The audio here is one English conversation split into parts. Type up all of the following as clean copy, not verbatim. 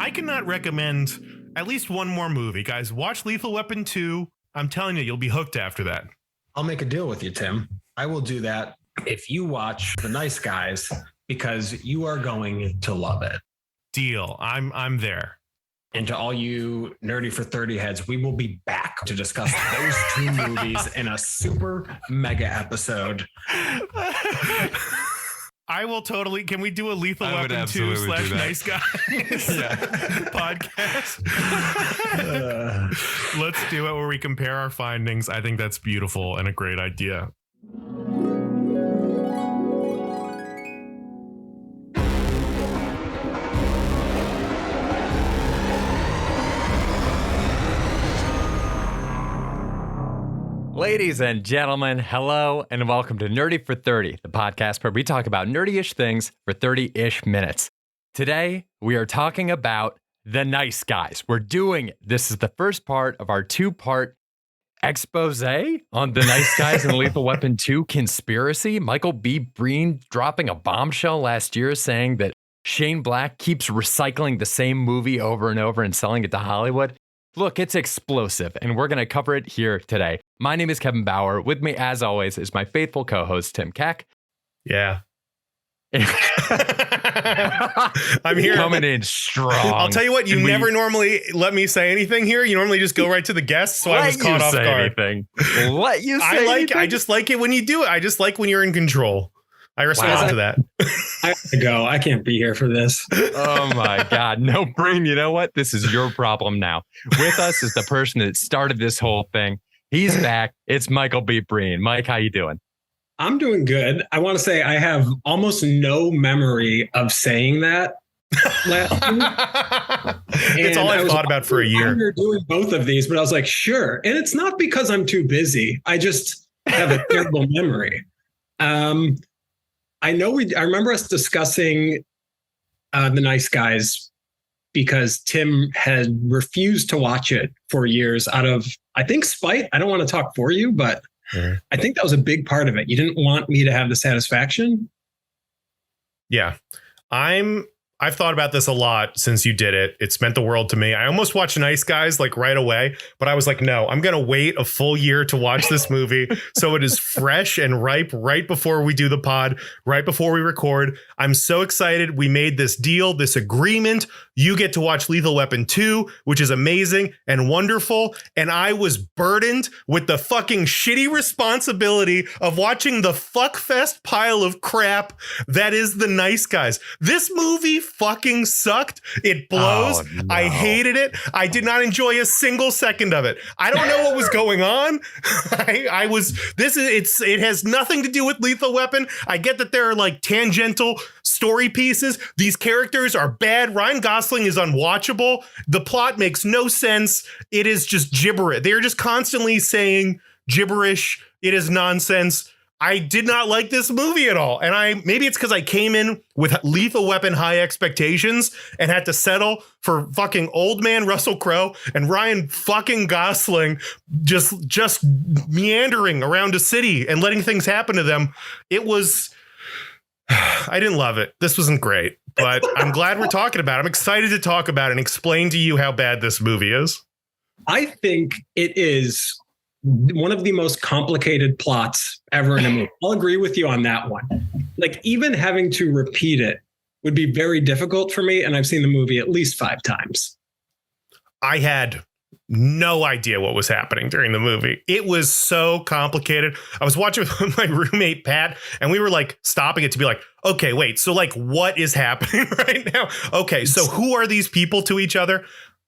I cannot recommend at least one more movie. Guys, watch Lethal Weapon 2. I'm telling you, you'll be hooked after that. I'll make a deal with you, Tim. I will do that if you watch The Nice Guys, because you are going to love it. Deal. I'm there. And to all you Nerdy for 30 heads, we will be back to discuss those two movies in a super mega episode. I will totally. Can we do a Lethal Weapon 2 / Nice Guys podcast? Let's do it where we compare our findings. I think that's beautiful and a great idea. Ladies and gentlemen, hello and welcome to Nerdy for 30, the podcast where we talk about nerdy-ish things for 30-ish minutes. Today, we are talking about The Nice Guys. We're doing it. This is the first part of our two-part expose on The Nice Guys and Lethal Weapon 2 conspiracy. Michael B. Breen dropping a bombshell last year saying that Shane Black keeps recycling the same movie over and over and selling it to Hollywood. Look, it's explosive, and we're going to cover it here today. My name is Kevin Bauer. With me, as always, is my faithful co-host, Tim Keck. Yeah. I'm here. Coming in strong. I'll tell you what, you never normally let me say anything here. You normally just go right to the guests, so I was caught off guard. Let you say anything. I just like it when you do it. I just like when you're in control. I respond to that. I have to go. I can't be here for this. Oh my God. No, Breen, you know what? This is your problem now. With us is the person that started this whole thing. He's back. It's Michael B. Breen. Mike, how you doing? I'm doing good. I want to say I have almost no memory of saying that last week. It's all I've thought about for a year. You're doing both of these, but I was like, sure. And it's not because I'm too busy. I just have a terrible memory. I remember us discussing The Nice Guys because Tim had refused to watch it for years out of, I think, spite. I don't want to talk for you, but I think that was a big part of it. You didn't want me to have the satisfaction. Yeah, I've thought about this a lot since you did it. It's meant the world to me. I almost watched Nice Guys like right away, but I was like, no, I'm going to wait a full year to watch this movie. So it is fresh and ripe right before we do the pod, right before we record. I'm so excited. We made this deal, this agreement. You get to watch Lethal Weapon 2, which is amazing and wonderful. And I was burdened with the fucking shitty responsibility of watching the fuckfest pile of crap that is The Nice Guys. This movie fucking sucked. It blows. Oh, no. I hated it. I did not enjoy a single second of it. I don't know what was going on. It has nothing to do with Lethal Weapon. I get that there are like tangential story pieces. These characters are bad. Ryan Gosling is unwatchable. The plot makes no sense. It is just gibberish. They're just constantly saying gibberish. It is nonsense. I did not like this movie at all. And maybe it's because I came in with Lethal Weapon high expectations and had to settle for fucking old man Russell Crowe and Ryan fucking Gosling just meandering around a city and letting things happen to them. It was, I didn't love it. This wasn't great, but I'm glad we're talking about it. I'm excited to talk about it and explain to you how bad this movie is. I think it is one of the most complicated plots ever in a movie. I'll agree with you on that one. Like, even having to repeat it would be very difficult for me. And I've seen the movie at least 5 times. I had no idea what was happening during the movie. It was so complicated. I was watching with my roommate, Pat, and we were like stopping it to be like, okay, wait. So like, what is happening right now? Okay. So who are these people to each other?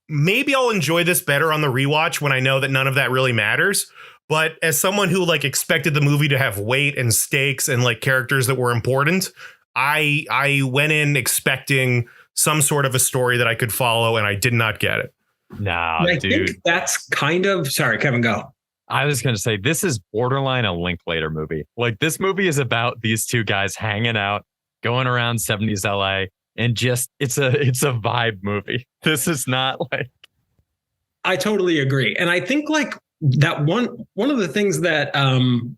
Maybe I'll enjoy this better on the rewatch when I know that none of that really matters. But as someone who like expected the movie to have weight and stakes and like characters that were important, I went in expecting some sort of a story that I could follow, and I did not get it. Nah, I dude. think that's kind of, sorry, Kevin, go. I was going to say, this is borderline a Linklater movie. Like, this movie is about these two guys hanging out, going around 70s LA. And just it's a vibe movie. This is not like. I totally agree. And I think like that one of the things that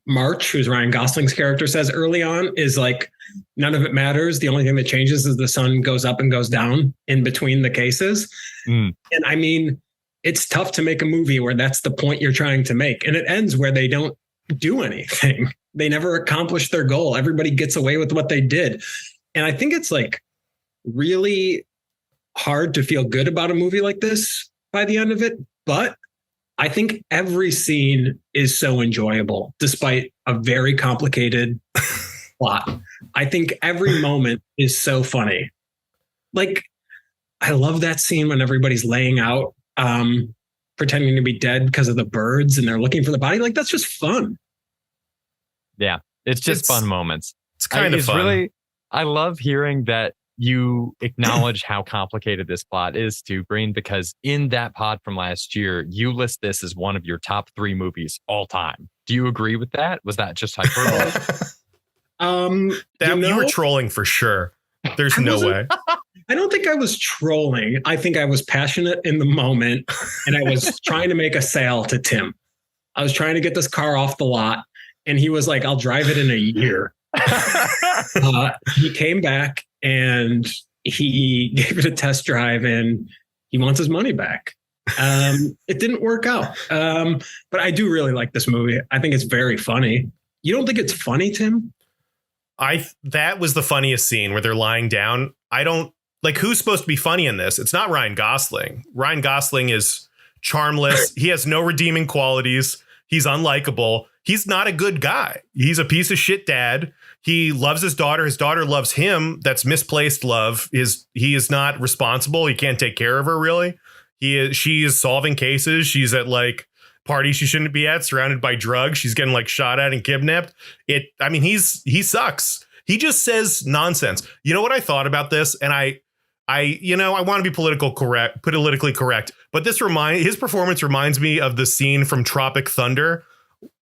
March, who's Ryan Gosling's character, says early on is like, none of it matters. The only thing that changes is the sun goes up and goes down in between the cases. And I mean, it's tough to make a movie where that's the point you're trying to make. And it ends where they don't do anything. They never accomplish their goal. Everybody gets away with what they did. And I think it's like really hard to feel good about a movie like this by the end of it. But I think every scene is so enjoyable, despite a very complicated plot. I think every moment is so funny. Like, I love that scene when everybody's laying out, pretending to be dead because of the birds and they're looking for the body. Like, that's just fun. Yeah, it's just fun moments. It's kind of fun. Really, I love hearing that you acknowledge how complicated this plot is too, Breen, because in that pod from last year, you list this as one of your top 3 movies all time. Do you agree with that? Was that just hyperbole? You were trolling for sure. There's no way. I don't think I was trolling. I think I was passionate in the moment, and I was trying to make a sale to Tim. I was trying to get this car off the lot, and he was like, I'll drive it in a year. He came back and he gave it a test drive and he wants his money back. It didn't work out. But I do really like this movie. I think it's very funny. You don't think it's funny, Tim? That was the funniest scene where they're lying down. I don't like, who's supposed to be funny in this? It's not Ryan Gosling. Ryan Gosling is charmless. He has no redeeming qualities. He's unlikable. He's not a good guy. He's a piece of shit dad. He loves his daughter. His daughter loves him. That's misplaced love. He is not responsible. He can't take care of her, really. She is solving cases. She's at like parties she shouldn't be at, surrounded by drugs. She's getting like shot at and kidnapped. He sucks. He just says nonsense. You know what I thought about this? And I want to be politically correct, but his performance reminds me of the scene from Tropic Thunder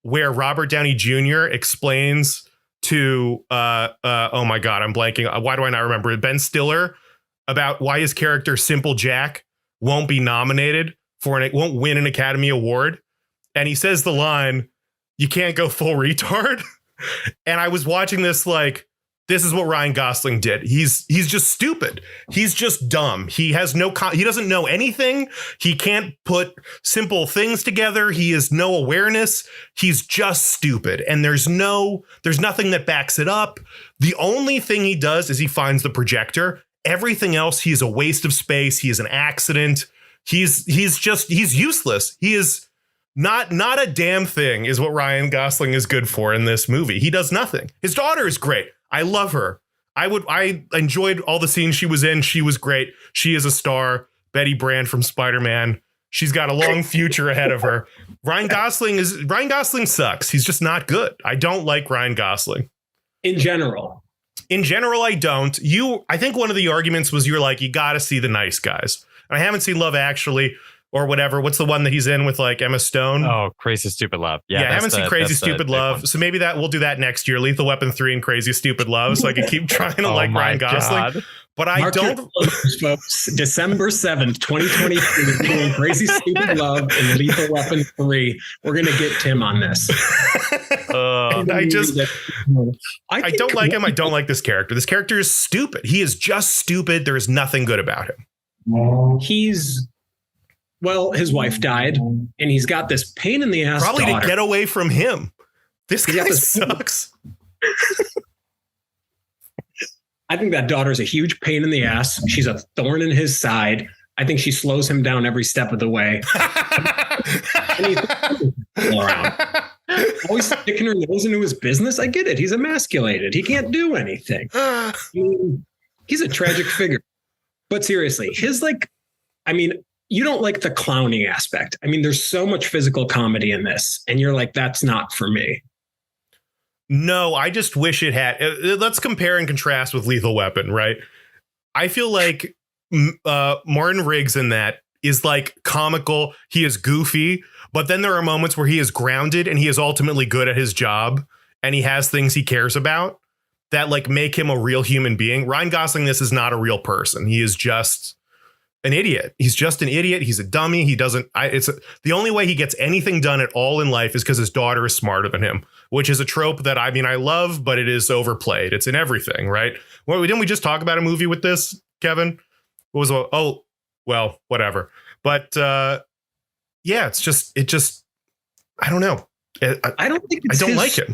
where Robert Downey Jr. explains to oh my God, I'm blanking. Why do I not remember it? Ben Stiller about why his character Simple Jack won't be nominated won't win an Academy Award. And he says the line, "You can't go full retard." And I was watching this like, this is what Ryan Gosling did. He's just stupid. He's just dumb. He has he doesn't know anything. He can't put simple things together. He has no awareness. He's just stupid. And there's nothing that backs it up. The only thing he does is he finds the projector. Everything else, he's a waste of space. He is an accident. He's useless. He is not a damn thing is what Ryan Gosling is good for in this movie. He does nothing. His daughter is great. I love her. I enjoyed all the scenes she was in. She was great. She is a star. Betty Brand from Spider-Man. She's got a long future ahead of her. Ryan Gosling sucks. He's just not good. I don't like Ryan Gosling. In general, I don't. I think one of the arguments was you're like, you got to see The Nice Guys. I haven't seen Love Actually or whatever. What's the one that he's in with like Emma Stone? Oh, Crazy Stupid Love. Yeah, I haven't seen Crazy Stupid Love. So maybe we'll do that next year. Lethal Weapon 3 and Crazy Stupid Love. So I can keep trying to like Ryan Gosling. God. But I don't. Folks, December 7th, 2023, doing Crazy Stupid Love and Lethal Weapon 3. We're going to get Tim on this. I don't like him. I don't like this character. This character is stupid. He is just stupid. There is nothing good about him. His wife died, and he's got this pain in the ass. Probably daughter. To get away from him. This guy sucks. I think that daughter's a huge pain in the ass. She's a thorn in his side. I think she slows him down every step of the way. And he's around. Always sticking her nose into his business. I get it. He's emasculated. He can't do anything. He's a tragic figure. But seriously, you don't like the clowning aspect. I mean, there's so much physical comedy in this, and you're like, that's not for me. No, I just wish it had. Let's compare and contrast with Lethal Weapon, right? I feel like Martin Riggs in that is like comical. He is goofy, but then there are moments where he is grounded and he is ultimately good at his job and he has things he cares about that like make him a real human being. Ryan Gosling, this is not a real person. He is just an idiot. He's just an idiot. He's a dummy. He doesn't. The only way he gets anything done at all in life is because his daughter is smarter than him, which is a trope that I love, but it is overplayed. It's in everything, right? Well, didn't we just talk about a movie with this, Kevin? What was well, whatever. But yeah, it just I don't know. I don't think it's I don't like it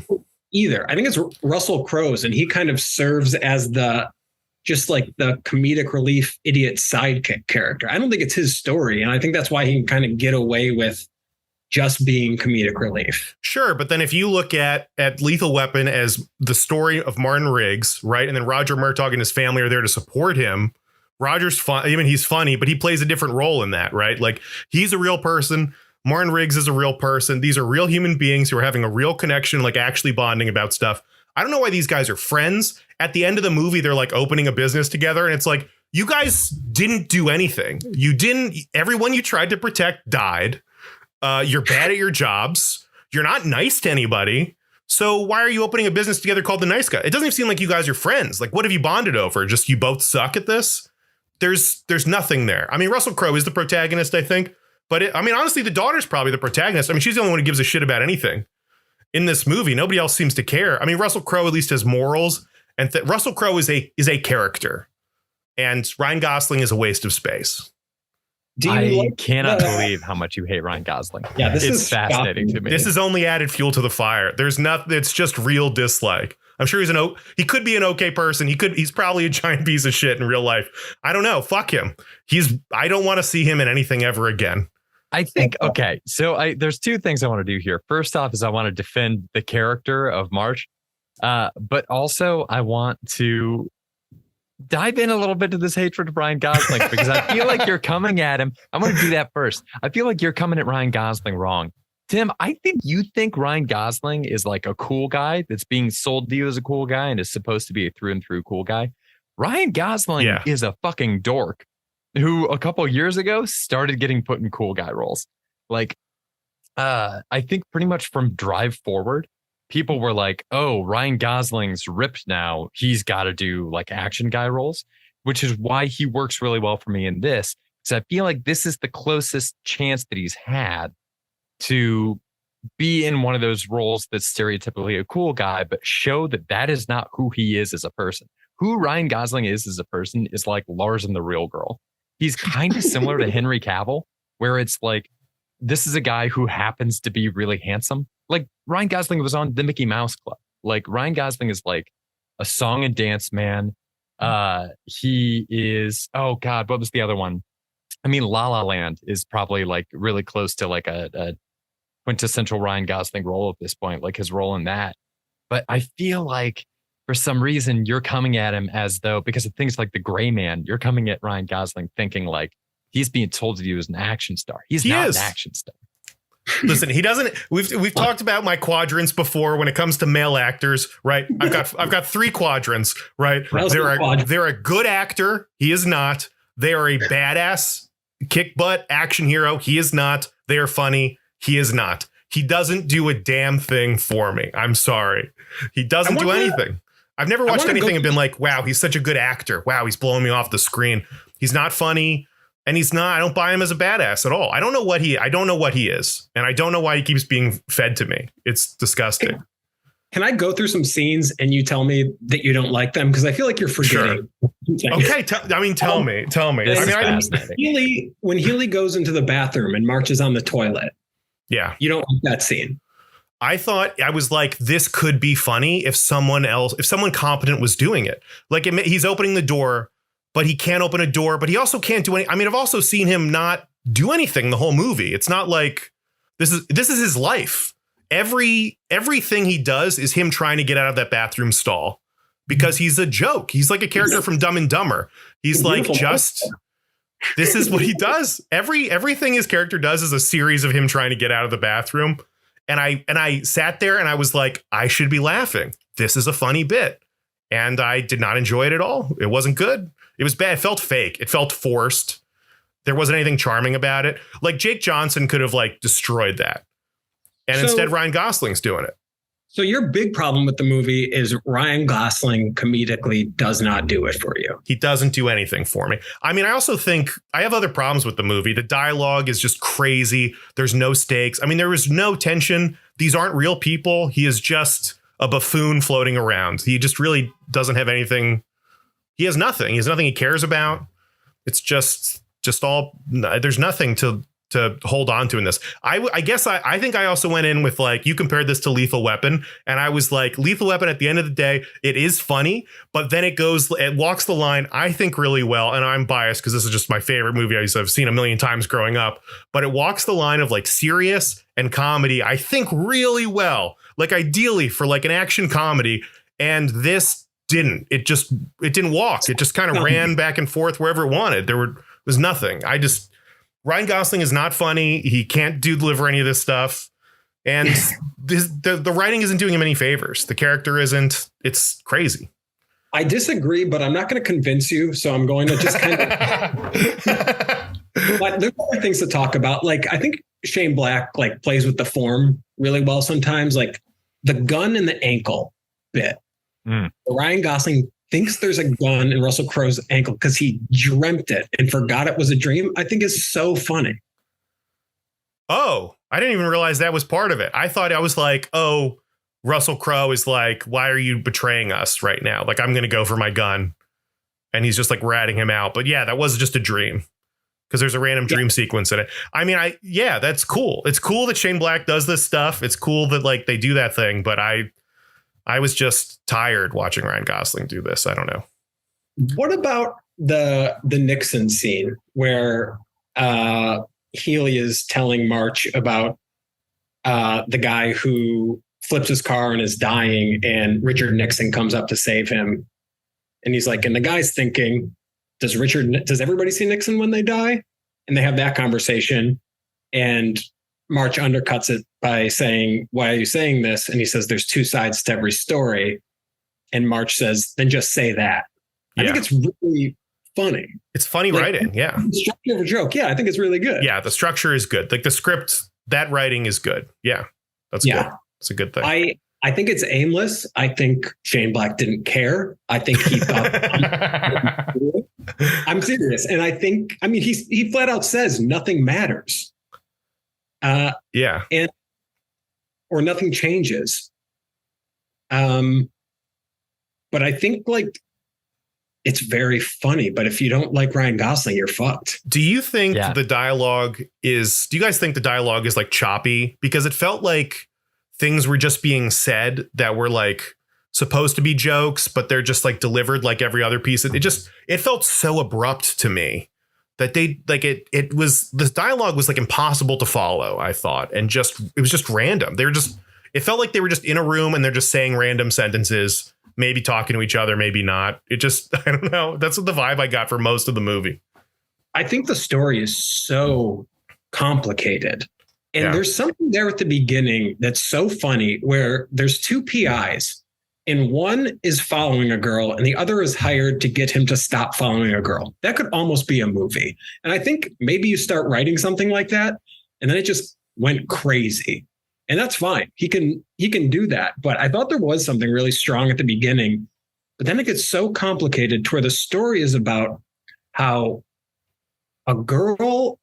either. I think it's Russell Crowe's, and he kind of serves as the comedic relief idiot sidekick character. I don't think it's his story, and I think that's why he can kind of get away with just being comedic relief. Sure, but then if you look at Lethal Weapon as the story of Martin Riggs, right, and then Roger Murtaugh and his family are there to support him. Roger's fun. I mean, he's funny, but he plays a different role in that, right? Like, he's a real person. Martin Riggs is a real person. These are real human beings who are having a real connection, like actually bonding about stuff. I don't know why these guys are friends. At the end of the movie, they're like opening a business together. And it's like, you guys didn't do anything. Everyone you tried to protect died. You're bad at your jobs. You're not nice to anybody. So why are you opening a business together called The Nice Guy? It doesn't even seem like you guys are friends. Like, what have you bonded over? Just you both suck at this? There's nothing there. I mean, Russell Crowe is the protagonist, I think. But honestly, the daughter's probably the protagonist. I mean, she's the only one who gives a shit about anything in this movie. Nobody else seems to care. I mean, Russell Crowe at least has morals, and Russell Crowe is a character, and Ryan Gosling is a waste of space. I cannot believe how much you hate Ryan Gosling. Yeah, this it's is fascinating to me. This is only added fuel to the fire. There's nothing. It's just real dislike. I'm sure he could be an okay person. He's probably a giant piece of shit in real life. I don't know. Fuck him. I don't want to see him in anything ever again. I think, okay, so there's two things I want to do here. First off is I want to defend the character of March, but also I want to dive in a little bit to this hatred of Ryan Gosling, because I feel like you're coming at him. I'm going to do that first. I feel like you're coming at Ryan Gosling wrong. Tim, I think you think Ryan Gosling is like a cool guy that's being sold to you as a cool guy and is supposed to be a through and through cool guy. Ryan Gosling is a fucking dork who a couple years ago started getting put in cool guy roles. Like, I think pretty much from Drive Forward, people were like, oh, Ryan Gosling's ripped now. He's got to do like action guy roles, which is why he works really well for me in this. Because I feel like this is the closest chance that he's had to be in one of those roles that's stereotypically a cool guy, but show that that is not who he is as a person. Who Ryan Gosling is as a person is like Lars and the Real Girl. He's kind of similar to Henry Cavill, where it's like, this is a guy who happens to be really handsome. Like Ryan Gosling was on the Mickey Mouse Club. Like Ryan Gosling is like a song and dance man. He is, oh God, what was the other one? I mean, La La Land is probably like really close to like a quintessential Ryan Gosling role at this point, like his role in that. But I feel like for some reason you're coming at him as though, because of things like The Gray Man, you're coming at Ryan Gosling thinking like he's being told to you as an action star. He not an action star. Listen, he doesn't. We've talked about my quadrants before when it comes to male actors, right? I've got three quadrants, right? They're a good actor. He is not. They are a badass kick butt action hero. He is not. They are funny. He is not. He doesn't do a damn thing for me. I'm sorry. He doesn't do anything. I've never watched anything and been like, wow, he's such a good actor. Wow, he's blowing me off the screen. He's not funny. And he's not, I don't buy him as a badass at all. I don't know what he is. And I don't know why he keeps being fed to me. It's disgusting. Can I go through some scenes and you tell me that you don't like them? Because I feel like you're forgetting. Sure. Okay. Tell me. When Healy goes into the bathroom and marches on the toilet. Yeah. You don't like that scene. I was like, this could be funny if someone competent was doing it. Like he's opening the door, but he can't open a door, but he also can't do any. I mean, I've also seen him not do anything the whole movie. It's not like this is his life. Everything he does is him trying to get out of that bathroom stall because he's a joke. He's like a character from Dumb and Dumber. He's like, this is what he does. Everything his character does is a series of him trying to get out of the bathroom. And I sat there and I was like, I should be laughing. This is a funny bit. And I did not enjoy it at all. It wasn't good. It was bad. It felt fake. It felt forced. There wasn't anything charming about it. Like Jake Johnson could have like destroyed that. And instead Ryan Gosling's doing it. So your big problem with the movie is Ryan Gosling comedically does not do it for you. He doesn't do anything for me. I mean, I also think I have other problems with the movie. The dialogue is just crazy. There's no stakes. I mean, there is no tension. These aren't real people. He is just a buffoon floating around. He just really doesn't have anything. He has nothing. He has nothing he cares about. It's just all. There's nothing to hold on to in this. I guess I think I also went in with like, you compared this to Lethal Weapon, and I was like, Lethal Weapon at the end of the day, it is funny, but then it walks the line, I think, really well. And I'm biased because this is just my favorite movie I've seen a million times growing up, but it walks the line of like serious and comedy, I think, really well, like ideally for like an action comedy. And this didn't. It didn't walk. It just kind of ran back and forth wherever it wanted. Was nothing. Ryan Gosling is not funny. He can't deliver any of this stuff. And the writing isn't doing him any favors. The character isn't. It's crazy. I disagree, but I'm not going to convince you. So I'm going to just kind of. But there's other things to talk about. Like, I think Shane Black like plays with the form really well sometimes. Like the gun in the ankle bit. Ryan Gosling thinks there's a gun in Russell Crowe's ankle because he dreamt it and forgot it was a dream, I think is so funny. Oh, I didn't even realize that was part of it. I thought I was like, oh, Russell Crowe is like, why are you betraying us right now? Like, I'm going to go for my gun. And he's just like ratting him out. But yeah, that was just a dream because there's a random dream sequence in it. I mean, that's cool. It's cool that Shane Black does this stuff. It's cool that like they do that thing. But I was just tired watching Ryan Gosling do this. I don't know. What about the Nixon scene where Healy is telling March about the guy who flips his car and is dying, and Richard Nixon comes up to save him. And he's like, and the guy's thinking, does everybody see Nixon when they die? And they have that conversation. And March undercuts it by saying, why are you saying this? And he says, there's two sides to every story. And March says, then just say that. I think it's really funny. It's funny writing. Yeah. The structure of a joke. Yeah. I think it's really good. Yeah. The structure is good. Like the script, that writing is good. Yeah. That's good. It's a good thing. I think it's aimless. I think Shane Black didn't care. I think he thought I'm serious. And he flat out says nothing matters. Or nothing changes. But I think like it's very funny, but if you don't like Ryan Gosling, you're fucked. Do you think do you guys think the dialogue is like choppy? Because it felt like things were just being said that were like supposed to be jokes, but they're just like delivered like every other piece. It felt so abrupt to me that this dialogue was like impossible to follow, I thought. And it was just random. It felt like they were just in a room and they're just saying random sentences, maybe talking to each other, maybe not. I don't know. That's what the vibe I got for most of the movie. I think the story is so complicated. And there's something there at the beginning that's so funny where there's two PIs and one is following a girl and the other is hired to get him to stop following a girl. That could almost be a movie. And I think maybe you start writing something like that and then it just went crazy. And that's fine. He can do that. But I thought there was something really strong at the beginning. But then it gets so complicated to where the story is about how a girl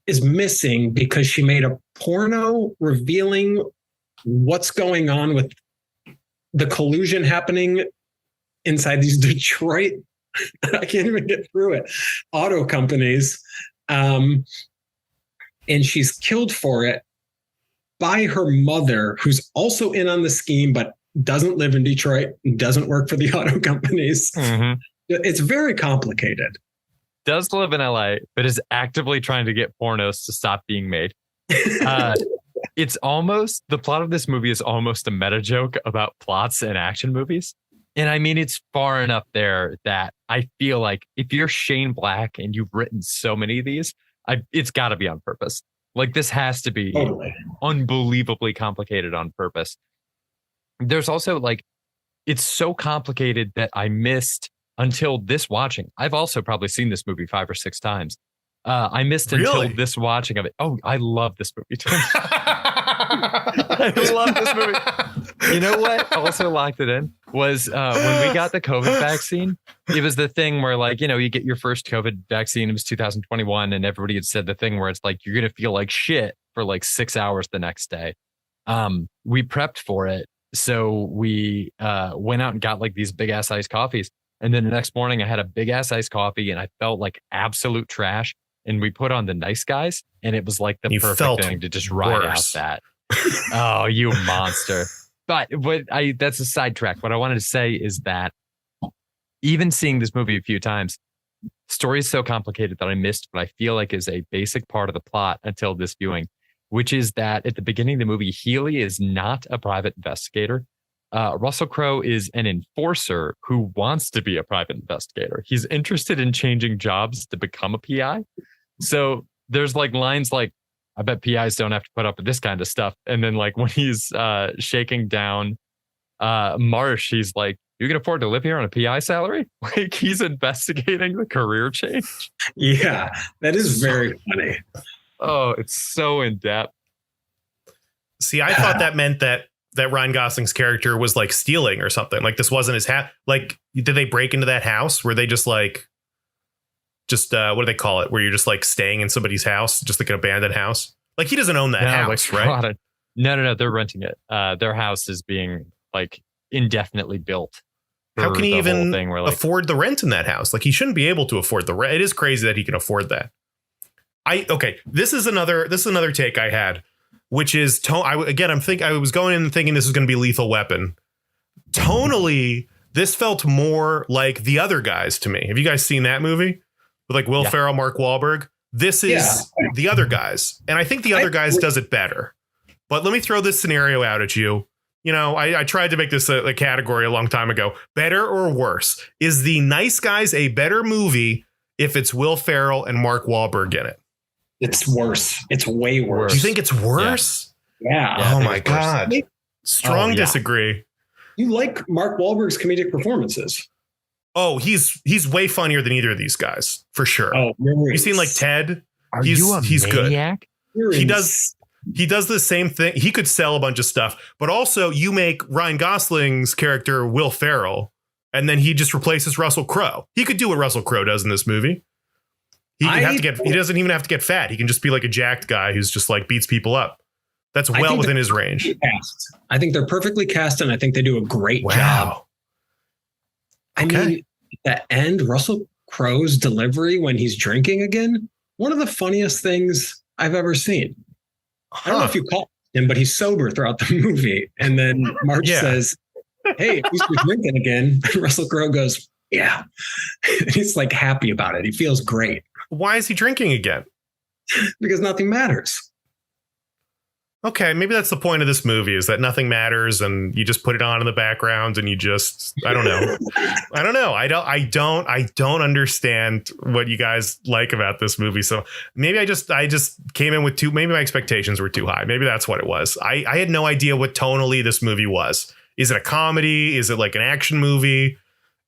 is missing because she made a porno revealing what's going on with the collusion happening inside these Detroit, I can't even get through it, auto companies. And she's killed for it by her mother, who's also in on the scheme, but doesn't live in Detroit and doesn't work for the auto companies. Mm-hmm. It's very complicated. Does live in LA, but is actively trying to get pornos to stop being made. It's almost, the plot of this movie is almost a meta joke about plots and action movies. And I mean, it's far enough there that I feel like if you're Shane Black and you've written so many of these, it's got to be on purpose. Like this has to be unbelievably complicated on purpose. There's also like, it's so complicated that I missed until this watching. I've also probably seen this movie 5 or 6 times. I missed until this watching of it. Oh, I love this movie. I love this movie. You know what also locked it in was when we got the COVID vaccine. It was the thing where, like, you know, you get your first COVID vaccine. It was 2021, and everybody had said the thing where it's like you're gonna feel like shit for like 6 hours the next day. We prepped for it, so we went out and got like these big ass iced coffees, and then the next morning I had a big ass iced coffee, and I felt like absolute trash. And we put on The Nice Guys, and it was like the perfect thing to just ride out that. Oh, you monster. But that's a sidetrack. What I wanted to say is that even seeing this movie a few times, the story is so complicated that I missed what I feel like is a basic part of the plot until this viewing, which is that at the beginning of the movie, Healy is not a private investigator. Russell Crowe is an enforcer who wants to be a private investigator. He's interested in changing jobs to become a PI. So there's like lines like, I bet PIs don't have to put up with this kind of stuff. And then like when he's shaking down Marsh, he's like, you can afford to live here on a PI salary? Like he's investigating the career change. Yeah, that is very funny. Oh, it's so in depth. See, I thought that meant that Ryan Gosling's character was like stealing or something. Like this wasn't his hat. Like, did they break into that house? Were they just like, what do they call it? Where you're just like staying in somebody's house, just like an abandoned house. Like he doesn't own that house, right? No. They're renting it. Their house is being like indefinitely built. How can he even afford the rent in that house? Like he shouldn't be able to afford the rent. It is crazy that he can afford that. This is another take I had, which is I was going in thinking this was going to be Lethal Weapon. Tonally, this felt more like The Other Guys to me. Have you guys seen that movie with like Will Ferrell, Mark Wahlberg? This is The Other Guys, and I think The Other Guys does it better. But let me throw this scenario out at you. You know, I tried to make this a category a long time ago. Better or worse? Is The Nice Guys a better movie if it's Will Ferrell and Mark Wahlberg in it? It's worse. It's way worse. You think it's worse? Yeah. Oh my God. Strong disagree. You like Mark Wahlberg's comedic performances? Oh, he's way funnier than either of these guys, for sure. Oh, you seen like Ted? He's maniac? Good. He does the same thing. He could sell a bunch of stuff, but also you make Ryan Gosling's character Will Ferrell, and then he just replaces Russell Crowe. He could do what Russell Crowe does in this movie. He doesn't even have to get fat. He can just be like a jacked guy who's just like beats people up. That's well within his range. I think they're perfectly cast, and I think they do a great job. I mean, at the end, Russell Crowe's delivery when he's drinking again, one of the funniest things I've ever seen. I don't know if you caught him, but he's sober throughout the movie. And then Marge says, hey, he's drinking again. Russell Crowe goes, yeah. And he's like happy about it. He feels great. Why is he drinking again? Because nothing matters. Okay, maybe that's the point of this movie, is that nothing matters and you just put it on in the background and you just, I don't know. I don't understand what you guys like about this movie. So maybe I just came in with maybe my expectations were too high. Maybe that's what it was. I had no idea what tonally this movie was. Is it a comedy? Is it like an action movie?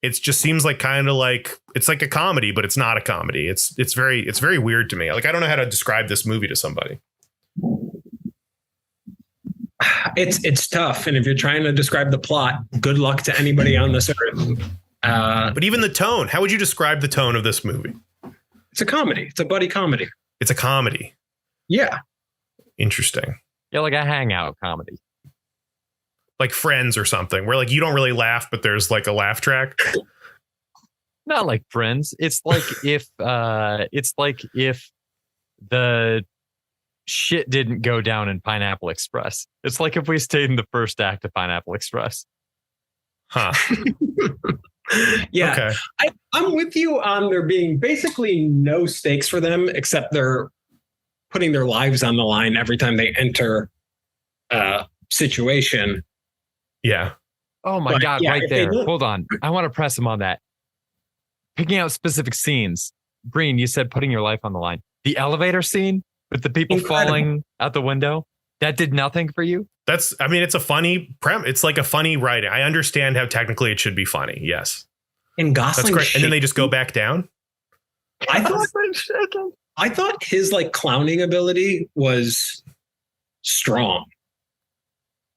It just seems like kind of like it's like a comedy, but it's not a comedy. It's very weird to me. Like I don't know how to describe this movie to somebody. It's tough, and if you're trying to describe the plot, good luck to anybody on this earth. But even the tone, how would you describe the tone of this movie? It's a comedy. It's a buddy comedy. It's a comedy. Yeah. Interesting. Yeah, like a hangout comedy. Like Friends or something, where like you don't really laugh, but there's like a laugh track. Not like Friends. It's like if the shit didn't go down in Pineapple Express. It's like if we stayed in the first act of Pineapple Express. Huh. Yeah. Okay. I'm with you on there being basically no stakes for them, except they're putting their lives on the line every time they enter a situation. Yeah. Oh my God, right there. Hold on. I want to press him on that. Picking out specific scenes. Breen, you said putting your life on the line. The elevator scene with the people falling out the window, that did nothing for you? It's a funny it's like a funny writing. I understand how technically it should be funny. Yes. And Gosling. That's great. And then they just go back down. I thought his like clowning ability was strong.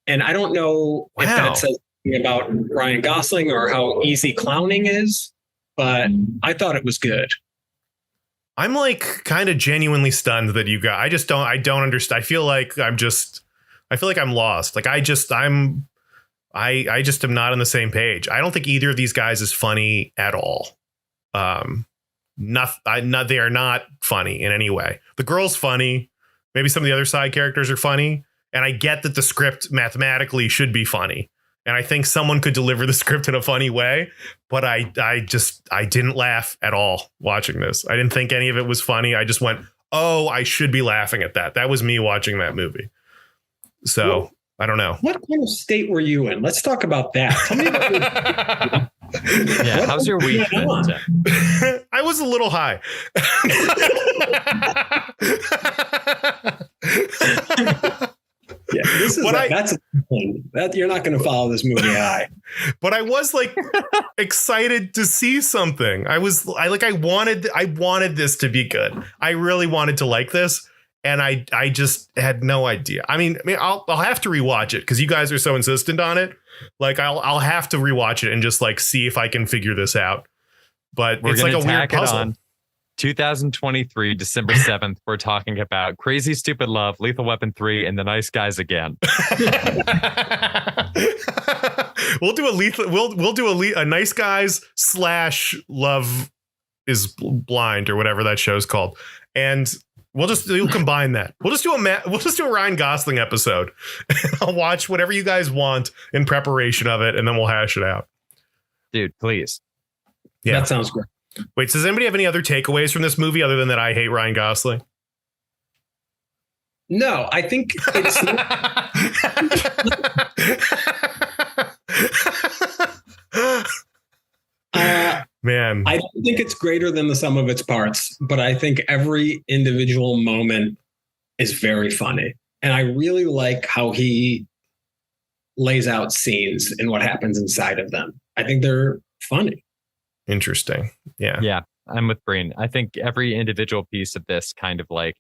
And I don't know if that says something about Ryan Gosling or how easy clowning is, but I thought it was good. I'm like kind of genuinely stunned that you got. I don't understand. I feel like I'm lost. Like I just am not on the same page. I don't think either of these guys is funny at all. They are not funny in any way. The girl's funny. Maybe some of the other side characters are funny. And I get that the script mathematically should be funny. And I think someone could deliver the script in a funny way. But I didn't laugh at all watching this. I didn't think any of it was funny. I just went, oh, I should be laughing at that. That was me watching that movie. So well, I don't know. What kind of state were you in? Let's talk about that. Tell me about yeah, how's your week been? I was a little high. Yeah, this is that's a thing that you're not going to follow this movie high. But I was like excited to see something. I wanted this to be good. I really wanted to like this. And I just had no idea. I mean, I'll have to rewatch it because you guys are so insistent on it. Like I'll have to rewatch it and just like see if I can figure this out. But it's like a weird puzzle. On 2023, December 7th, we're talking about Crazy Stupid Love, Lethal Weapon 3, and The Nice Guys again. We'll do a Nice Guys / Love is Blind or whatever that show's called, and we'll combine that. We'll just do a Ryan Gosling episode. I'll watch whatever you guys want in preparation of it, and then we'll hash it out. Dude, please. Yeah, that sounds great. Wait, does anybody have any other takeaways from this movie other than that I hate Ryan Gosling? No, I think it's man. I don't think it's greater than the sum of its parts, but I think every individual moment is very funny. And I really like how he lays out scenes and what happens inside of them. I think they're funny. Interesting. Yeah. Yeah, I'm with Breen. I think every individual piece of this kind of like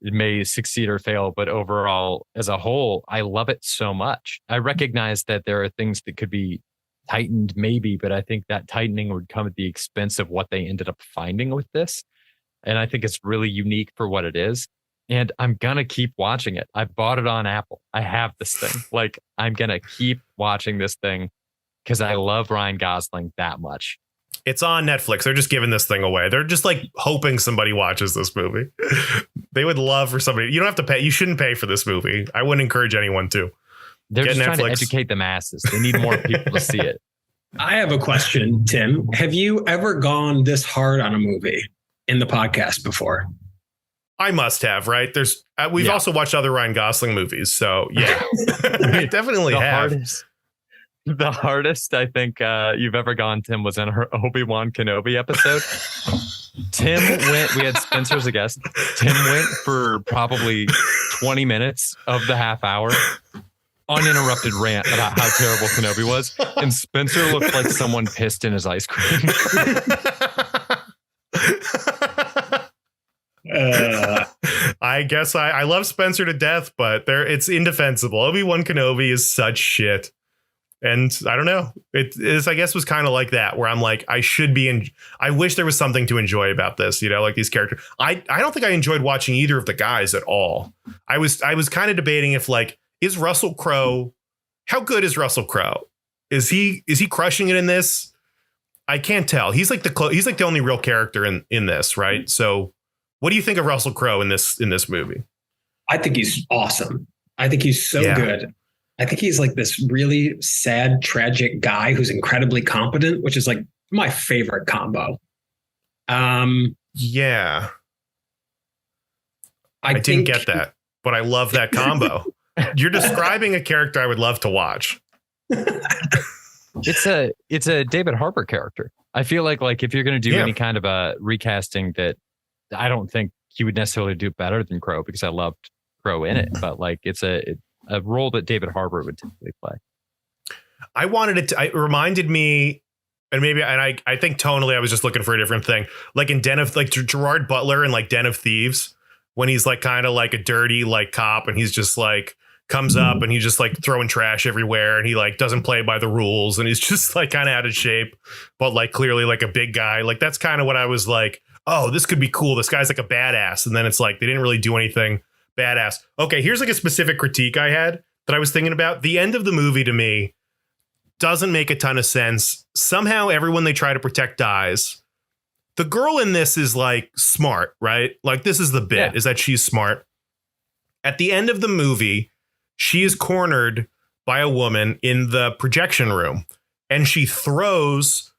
it may succeed or fail, but overall, as a whole, I love it so much. I recognize that there are things that could be tightened maybe, but I think that tightening would come at the expense of what they ended up finding with this. And I think it's really unique for what it is. And I'm going to keep watching it. I bought it on Apple. I have this thing. Like, I'm going to keep watching this thing because I love Ryan Gosling that much. It's on Netflix. They're just giving this thing away. They're just like hoping somebody watches this movie. They would love for somebody. You don't have to pay. You shouldn't pay for this movie. I wouldn't encourage anyone to. They're just trying to educate the masses. They need more people to see it. I have a question, Tim. Have you ever gone this hard on a movie in the podcast before? I must have, right? We've also watched other Ryan Gosling movies. So yeah, I definitely have. The hardest I think you've ever gone, Tim, was in her Obi-Wan Kenobi episode. We had Spencer as a guest. Tim went for probably 20 minutes of the half hour, uninterrupted rant about how terrible Kenobi was. And Spencer looked like someone pissed in his ice cream. I guess I love Spencer to death, but it's indefensible. Obi-Wan Kenobi is such shit. And I don't know. It is, I guess, was kind of like that, where I'm like, I wish there was something to enjoy about this, like these characters. I don't think I enjoyed watching either of the guys at all. I was kind of debating if is Russell Crowe, how good is Russell Crowe? Is he crushing it in this? I can't tell. He's like the only real character in this, right? So what do you think of Russell Crowe in this movie? I think he's awesome. I think he's so good. I think he's like this really sad, tragic guy who's incredibly competent, which is like my favorite combo. Yeah. I didn't get that, but I love that combo. You're describing a character I would love to watch. It's a David Harbour character. I feel like if you're going to do any kind of a recasting, that I don't think he would necessarily do better than Crowe, because I loved Crowe in it, but like it's a role that David Harbour would typically play. I wanted it to, it reminded me, and I think tonally I was just looking for a different thing. Like in Gerard Butler in like Den of Thieves, when he's like kind of like a dirty like cop, and he's just like comes up and he's just like throwing trash everywhere and he like doesn't play by the rules and he's just like kind of out of shape, but like clearly like a big guy. Like that's kind of what I was like, oh, this could be cool. This guy's like a badass. And then it's like they didn't really do anything badass. Okay, here's like a specific critique I had that I was thinking about. The end of the movie to me doesn't make a ton of sense. Somehow everyone they try to protect dies. The girl in this is like smart, right? Like this is the bit, is that she's smart. At the end of the movie, she is cornered by a woman in the projection room and she throws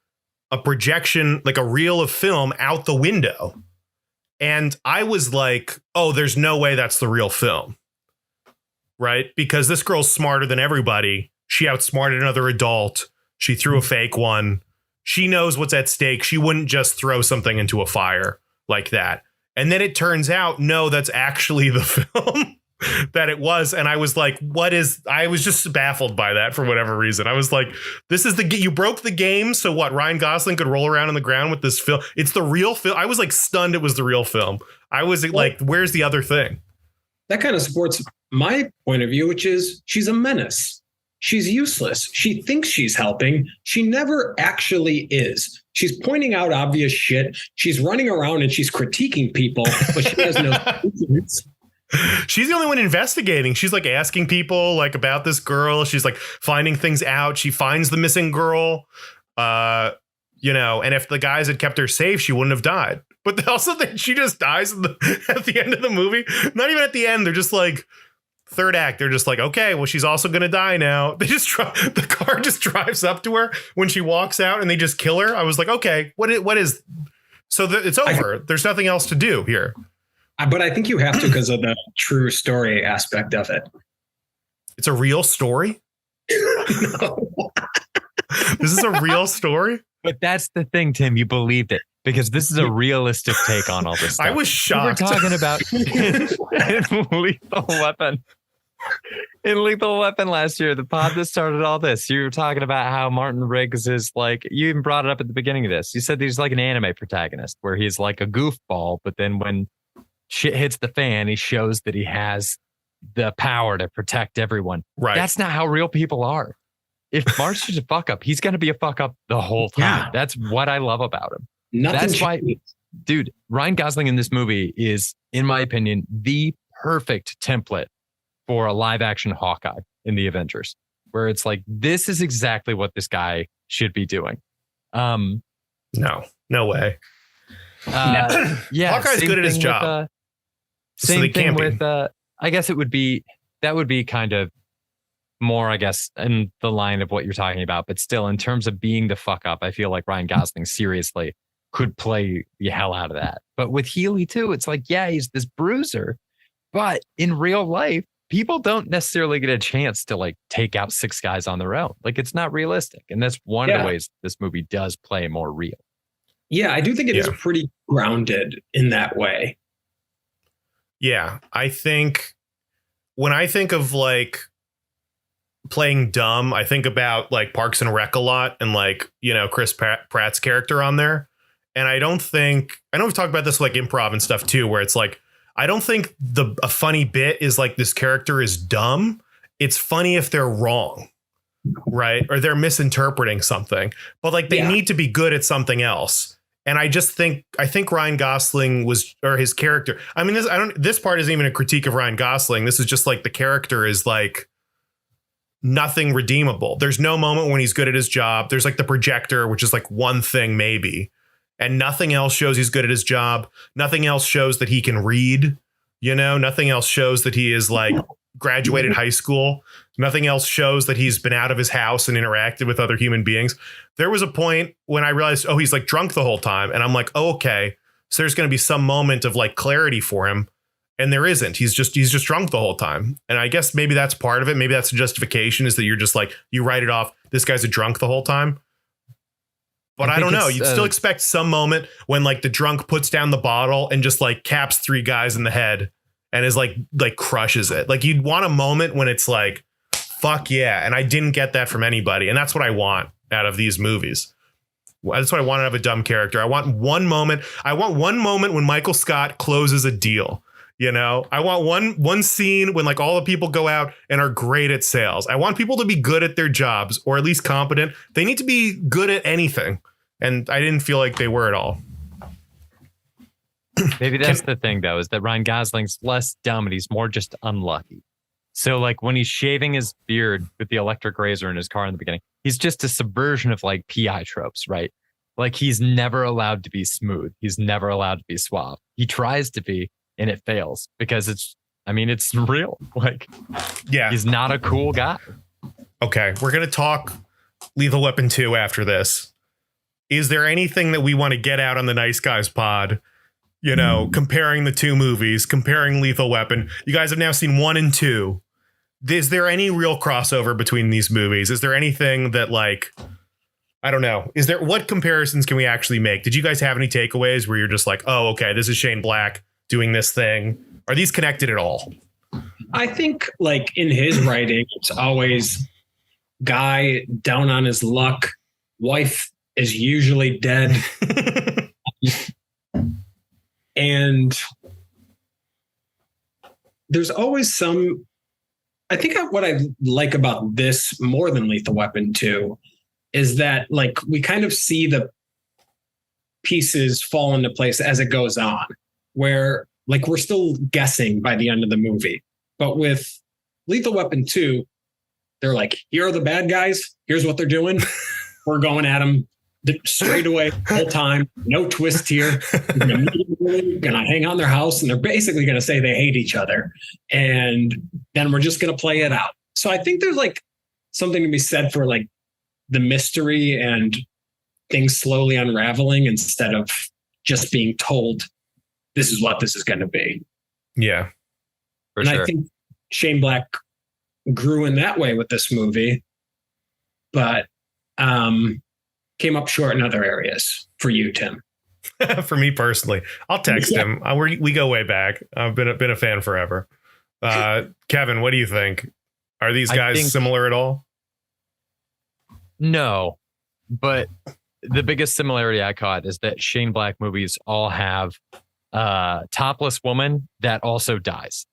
a projection, like a reel of film, out the window. And I was like, oh, there's no way that's the real film. Right? Because this girl's smarter than everybody. She outsmarted another adult. She threw a fake one. She knows what's at stake. She wouldn't just throw something into a fire like that. And then it turns out, no, that's actually the film that it was. And I was like, I was just baffled by that for whatever reason. I was like, this is you broke the game. So what? Ryan Gosling could roll around on the ground with this film. It's the real film. I was like stunned it was the real film. I was like, where's the other thing? That kind of supports my point of view, which is she's a menace. She's useless. She thinks she's helping. She never actually is. She's pointing out obvious shit. She's running around and she's critiquing people, but she has no influence. She's the only one investigating. She's like asking people like about this girl. She's like finding things out. She finds the missing girl, and if the guys had kept her safe, she wouldn't have died. But also that she just dies at the end of the movie. Not even at the end. They're just like third act. They're just like, okay, well, she's also going to die now. They just the car just drives up to her when she walks out and they just kill her. I was like, okay, what is so it's over. There's nothing else to do here. But I think you have to because of the true story aspect of it. It's a real story. No. This is a real story. But that's the thing, Tim. You believed it because this is a realistic take on all this stuff. I was shocked. We were talking about in Lethal Weapon. In Lethal Weapon last year, the pod that started all this, you were talking about how Martin Riggs is like, you even brought it up at the beginning of this. You said he's like an anime protagonist where he's like a goofball, but then when shit hits the fan, he shows that he has the power to protect everyone. Right. That's not how real people are. If Mark's just a fuck up, he's going to be a fuck up the whole time. Yeah. That's what I love about him. That's why, dude, Ryan Gosling in this movie is, in my opinion, the perfect template for a live action Hawkeye in the Avengers, where it's like, this is exactly what this guy should be doing. No way. Yeah. Hawkeye's good at his job. Same thing with, I guess that would be kind of more, I guess, in the line of what you're talking about, but still in terms of being the fuck up, I feel like Ryan Gosling seriously could play the hell out of that. But with Healy too, it's like, yeah, he's this bruiser, but in real life, people don't necessarily get a chance to like take out 6 guys on their own. Like it's not realistic. And that's one of the ways this movie does play more real. Yeah, I do think it is pretty grounded in that way. Yeah, I think when I think of like playing dumb, I think about like Parks and Rec a lot and like, Chris Pratt's character on there. And I know we've talked about this like improv and stuff too, where it's like, I don't think a funny bit is like this character is dumb. It's funny if they're wrong, right? Or they're misinterpreting something, but like they need to be good at something else. And I think Ryan Gosling or his character. I mean, this part isn't even a critique of Ryan Gosling. This is just like the character is like nothing redeemable. There's no moment when he's good at his job. There's like the projector, which is like one thing maybe. And nothing else shows he's good at his job. Nothing else shows that he can read, nothing else shows that he is like graduated high school. Nothing else shows that he's been out of his house and interacted with other human beings. There was a point when I realized, he's like drunk the whole time. And I'm like, oh, okay. So there's going to be some moment of like clarity for him. And there isn't. He's just drunk the whole time. And I guess maybe that's part of it. Maybe that's a justification is that you're just like, you write it off. This guy's a drunk the whole time. But I don't know. You'd still expect some moment when like the drunk puts down the bottle and just like caps 3 guys in the head and is like crushes it. Like you'd want a moment when it's like, fuck yeah. And I didn't get that from anybody. And that's what I want out of these movies. That's what I want out of a dumb character. I want one moment. I want one moment when Michael Scott closes a deal. You know, I want one scene when like all the people go out and are great at sales. I want people to be good at their jobs, or at least competent. They need to be good at anything. And I didn't feel like they were at all. Maybe that's the thing, though, is that Ryan Gosling's less dumb and he's more just unlucky. So like when he's shaving his beard with the electric razor in his car in the beginning, he's just a subversion of like PI tropes, right? Like he's never allowed to be smooth. He's never allowed to be suave. He tries to be, and it fails because it's real. Like, yeah, he's not a cool guy. Okay, we're going to talk Lethal Weapon 2 after this. Is there anything that we want to get out on the Nice Guys pod? You know, comparing the two movies, comparing Lethal Weapon. You guys have now seen 1 and 2. Is there any real crossover between these movies? Is there anything that like, I don't know. What comparisons can we actually make? Did you guys have any takeaways where you're just like, oh, okay, this is Shane Black doing this thing? Are these connected at all? I think like in his writing, it's always guy down on his luck. Wife is usually dead. And there's always some, I think what I like about this more than Lethal Weapon 2 is that like we kind of see the pieces fall into place as it goes on, where like we're still guessing by the end of the movie. But with Lethal Weapon 2, they're like, here are the bad guys. Here's what they're doing. We're going at them straight away, whole time. No twist here. We're gonna hang out in their house, and they're basically gonna say they hate each other, and then we're just gonna play it out. So I think there's like something to be said for like the mystery and things slowly unraveling instead of just being told this is what this is going to be. Yeah, and sure. I think Shane Black grew in that way with this movie, but came up short in other areas. For you, Tim. For me personally, I'll text him. We go way back. I've been a fan forever. Kevin, what do you think? Are these guys similar at all? No, but the biggest similarity I caught is that Shane Black movies all have topless woman that also dies.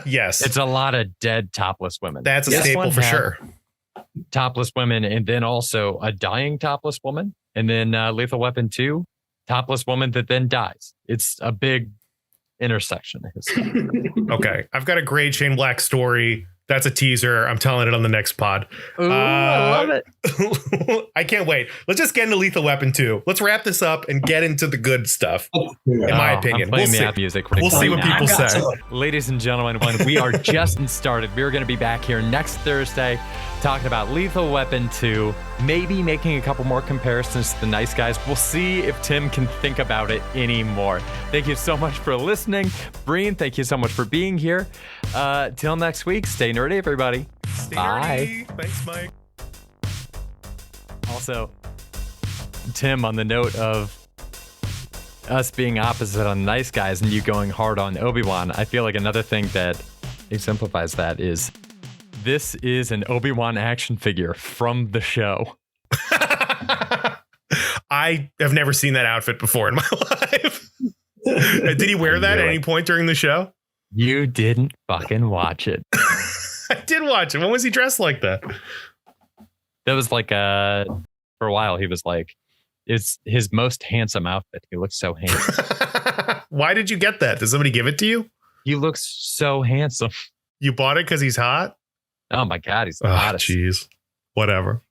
Yes. It's a lot of dead topless women. That's a staple for sure. Topless women, and then also a dying topless woman. And then Lethal Weapon 2, topless woman that then dies. It's a big intersection. Okay. I've got a great Shane Black story. That's a teaser. I'm telling it on the next pod. Ooh, I love it. I can't wait. Let's just get into Lethal Weapon 2. Let's wrap this up and get into the good stuff. In my opinion, we'll see. Music we'll see what people say. Ladies and gentlemen, when we are just started, we're going to be back here next Thursday talking about Lethal Weapon 2, maybe making a couple more comparisons to the Nice Guys. We'll see if Tim can think about it anymore. Thank you so much for listening. Breen, thank you so much for being here. Till next week, stay nerdy, everybody. Stay Bye. Nerdy. Thanks, Mike. Also, Tim, on the note of us being opposite on Nice Guys and you going hard on Obi-Wan, I feel like another thing that exemplifies that is this is an Obi-Wan action figure from the show. I have never seen that outfit before in my life. Did he wear that at any point during the show? You didn't fucking watch it. I did watch it. When was he dressed like that? That was like for a while he was like, it's his most handsome outfit. He looks so handsome. Why did you get that? Did somebody give it to you? He looks so handsome. You bought it because he's hot? Oh my God, he's the hottest. Jeez. Whatever.